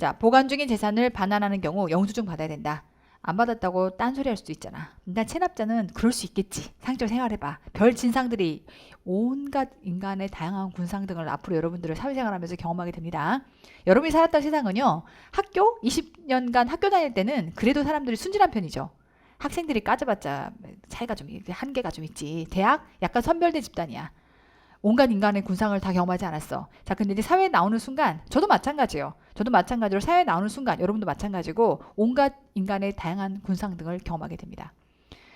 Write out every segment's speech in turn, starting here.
자, 보관 중인 재산을 반환하는 경우 영수증 받아야 된다. 안 받았다고 딴소리 할 수도 있잖아. 일단 체납자는 그럴 수 있겠지. 상식적으로 생각해봐. 별 진상들이 온갖 인간의 다양한 군상 등을 앞으로 여러분들을 사회생활하면서 경험하게 됩니다. 여러분이 살았던 세상은요. 학교 20년간 학교 다닐 때는 그래도 사람들이 순진한 편이죠. 학생들이 까져봤자 차이가 좀 한계가 좀 있지. 대학 약간 선별된 집단이야. 온갖 인간의 군상을 다 경험하지 않았어. 자, 근데 이제 사회에 나오는 순간, 저도 마찬가지예요. 저도 마찬가지로 사회에 나오는 순간, 여러분도 마찬가지고, 온갖 인간의 다양한 군상 등을 경험하게 됩니다.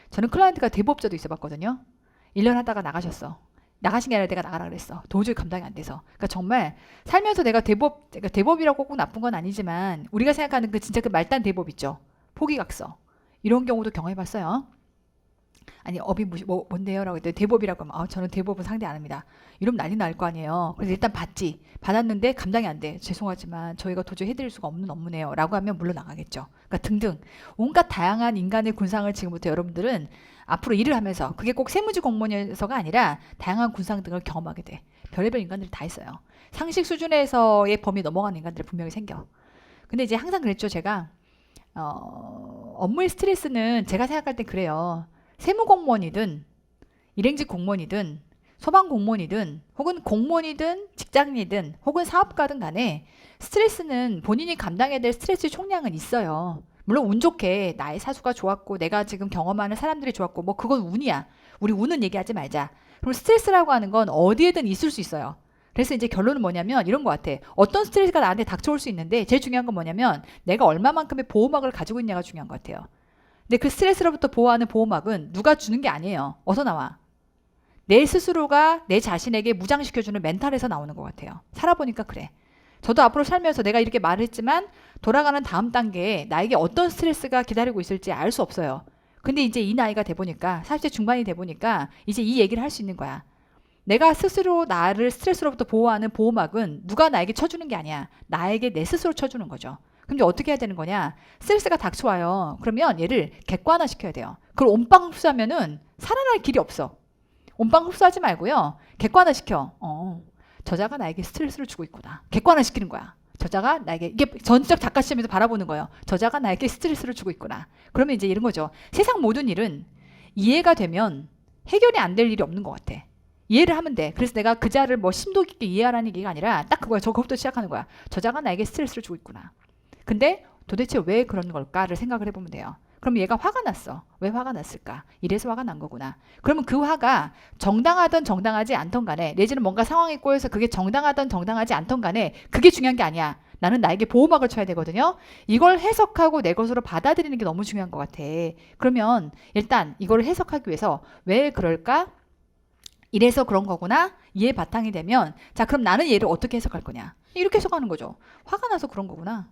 저는 클라이언트가 대법자도 있어봤거든요. 1년 하다가 나가셨어. 나가신 게 아니라 내가 나가라 그랬어. 도저히 감당이 안 돼서. 그러니까 정말 살면서 내가 그러니까 대법이라고 꼭 나쁜 건 아니지만, 우리가 생각하는 그 진짜 그 말단 대법 있죠. 포기각서. 이런 경우도 경험해봤어요. 아니 업이 뭔데요? 라고 했더니 대법이라고 하면 저는 대법은 상대 안 합니다. 이러면 난리 날 거 아니에요. 그래서 일단 받았는데 감당이 안 돼. 죄송하지만 저희가 도저히 해드릴 수가 없는 업무네요. 라고 하면 물러나가겠죠. 그러니까 등등 온갖 다양한 인간의 군상을 지금부터 여러분들은 앞으로 일을 하면서 그게 꼭 세무직 공무원에서가 아니라 다양한 군상 등을 경험하게 돼. 별의별 인간들이 다 있어요. 상식 수준에서의 범위 넘어가는 인간들이 분명히 생겨. 근데 이제 항상 그랬죠. 제가 업무의 스트레스는 제가 생각할 땐 그래요. 세무공무원이든 일행직 공무원이든 소방공무원이든 혹은 공무원이든 직장인이든 혹은 사업가든 간에 스트레스는 본인이 감당해야 될 스트레스 총량은 있어요. 물론 운 좋게 나의 사수가 좋았고 내가 지금 경험하는 사람들이 좋았고 뭐 그건 운이야. 우리 운은 얘기하지 말자. 그럼 스트레스라고 하는 건 어디에든 있을 수 있어요. 그래서 이제 결론은 뭐냐면 이런 것 같아. 어떤 스트레스가 나한테 닥쳐올 수 있는데 제일 중요한 건 뭐냐면 내가 얼마만큼의 보호막을 가지고 있냐가 중요한 것 같아요. 근데 그 스트레스로부터 보호하는 보호막은 누가 주는 게 아니에요. 어디서 나와? 내 스스로가 내 자신에게 무장시켜주는 멘탈에서 나오는 것 같아요. 살아보니까 그래. 저도 앞으로 살면서 내가 이렇게 말을 했지만 돌아가는 다음 단계에 나에게 어떤 스트레스가 기다리고 있을지 알 수 없어요. 근데 이제 이 나이가 돼 보니까 40대 중반이 돼 보니까 이제 이 얘기를 할 수 있는 거야. 내가 스스로 나를 스트레스로부터 보호하는 보호막은 누가 나에게 쳐주는 게 아니야. 나에게 내 스스로 쳐주는 거죠. 근데 어떻게 해야 되는 거냐? 스트레스가 닥쳐와요. 그러면 얘를 객관화 시켜야 돼요. 그걸 온빵 흡수하면은 살아날 길이 없어. 온빵 흡수하지 말고요. 객관화 시켜. 저자가 나에게 스트레스를 주고 있구나. 객관화 시키는 거야. 저자가 나에게 이게 전적 작가 시점에서 바라보는 거예요. 저자가 나에게 스트레스를 주고 있구나. 그러면 이제 이런 거죠. 세상 모든 일은 이해가 되면 해결이 안 될 일이 없는 것 같아. 이해를 하면 돼. 그래서 내가 그 자를 뭐 심도 깊게 이해하라는 얘기가 아니라 딱 그거야. 저거부터 시작하는 거야. 저자가 나에게 스트레스를 주고 있구나. 근데 도대체 왜 그런 걸까를 생각을 해보면 돼요. 그럼 얘가 화가 났어. 왜 화가 났을까? 이래서 화가 난 거구나. 그러면 그 화가 정당하든 정당하지 않던 간에 내지는 뭔가 상황이 꼬여서 그게 정당하든 정당하지 않던 간에 그게 중요한 게 아니야. 나는 나에게 보호막을 쳐야 되거든요. 이걸 해석하고 내 것으로 받아들이는 게 너무 중요한 것 같아. 그러면 일단 이걸 해석하기 위해서 왜 그럴까? 이래서 그런 거구나. 이해 바탕이 되면 자 그럼 나는 얘를 어떻게 해석할 거냐. 이렇게 해석하는 거죠. 화가 나서 그런 거구나.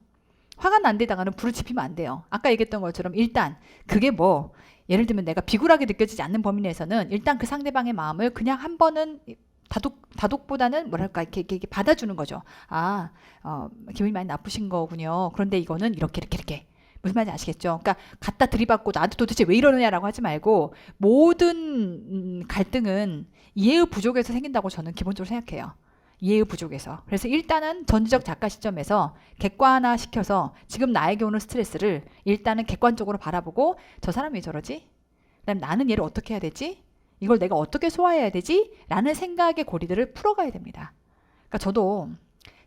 화가 난 데다가는 불을 지피면 안 돼요. 아까 얘기했던 것처럼 일단 그게 뭐 예를 들면 내가 비굴하게 느껴지지 않는 범위 내에서는 일단 그 상대방의 마음을 그냥 한 번은 다독보다는 뭐랄까 이렇게 받아주는 거죠. 기분이 많이 나쁘신 거군요. 그런데 이거는 이렇게 무슨 말인지 아시겠죠? 그러니까 갖다 들이받고 나도 도대체 왜 이러느냐라고 하지 말고 모든 갈등은 이해의 부족에서 생긴다고 저는 기본적으로 생각해요. 이해의 부족에서. 그래서 일단은 전지적 작가 시점에서 객관화 시켜서 지금 나에게 오는 스트레스를 일단은 객관적으로 바라보고 저 사람이 왜 저러지? 그다음 나는 얘를 어떻게 해야 되지? 이걸 내가 어떻게 소화해야 되지? 라는 생각의 고리들을 풀어가야 됩니다. 그러니까 저도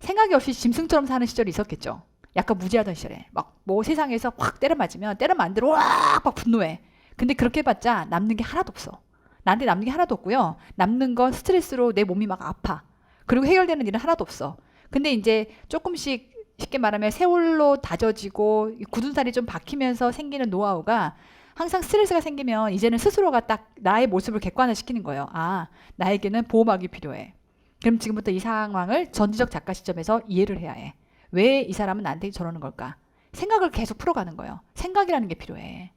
생각이 없이 짐승처럼 사는 시절이 있었겠죠. 약간 무지하던 시절에 막 뭐 세상에서 확 때려 맞으면 때려만대로 막 분노해. 근데 그렇게 해봤자 남는 게 하나도 없어. 나한테 남는 게 하나도 없고요. 남는 건 스트레스로 내 몸이 막 아파. 그리고 해결되는 일은 하나도 없어. 근데 이제 조금씩 쉽게 말하면 세월로 다져지고 굳은 살이 좀 박히면서 생기는 노하우가 항상 스트레스가 생기면 이제는 스스로가 딱 나의 모습을 객관화시키는 거예요. 나에게는 보호막이 필요해. 그럼 지금부터 이 상황을 전지적 작가 시점에서 이해를 해야 해. 왜 이 사람은 나한테 저러는 걸까? 생각을 계속 풀어가는 거예요. 생각이라는 게 필요해.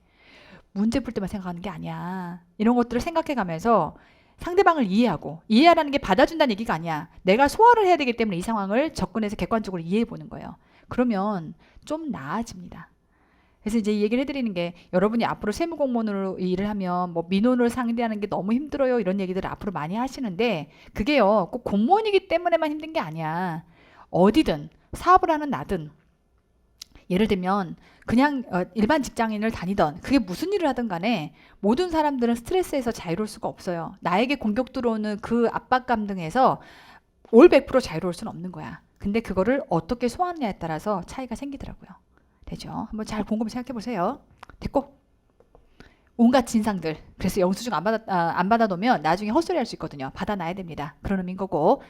문제 풀 때만 생각하는 게 아니야. 이런 것들을 생각해가면서 상대방을 이해하고 이해하라는 게 받아준다는 얘기가 아니야. 내가 소화를 해야 되기 때문에 이 상황을 접근해서 객관적으로 이해해 보는 거예요. 그러면 좀 나아집니다. 그래서 이제 이 얘기를 해드리는 게 여러분이 앞으로 세무공무원으로 일을 하면 뭐 민원을 상대하는 게 너무 힘들어요. 이런 얘기들을 앞으로 많이 하시는데 그게요. 꼭 공무원이기 때문에만 힘든 게 아니야. 어디든 사업을 하는 나든 예를 들면 그냥 일반 직장인을 다니던 그게 무슨 일을 하든 간에 모든 사람들은 스트레스에서 자유로울 수가 없어요. 나에게 공격 들어오는 그 압박감 등에서 올 100% 자유로울 수는 없는 거야. 근데 그거를 어떻게 소화하느냐에 따라서 차이가 생기더라고요. 되죠? 한번 잘 곰곰이 생각해 보세요. 됐고, 온갖 진상들. 그래서 영수증 안 받아 놓으면 나중에 헛소리 할 수 있거든요. 받아놔야 됩니다. 그런 의미인 거고.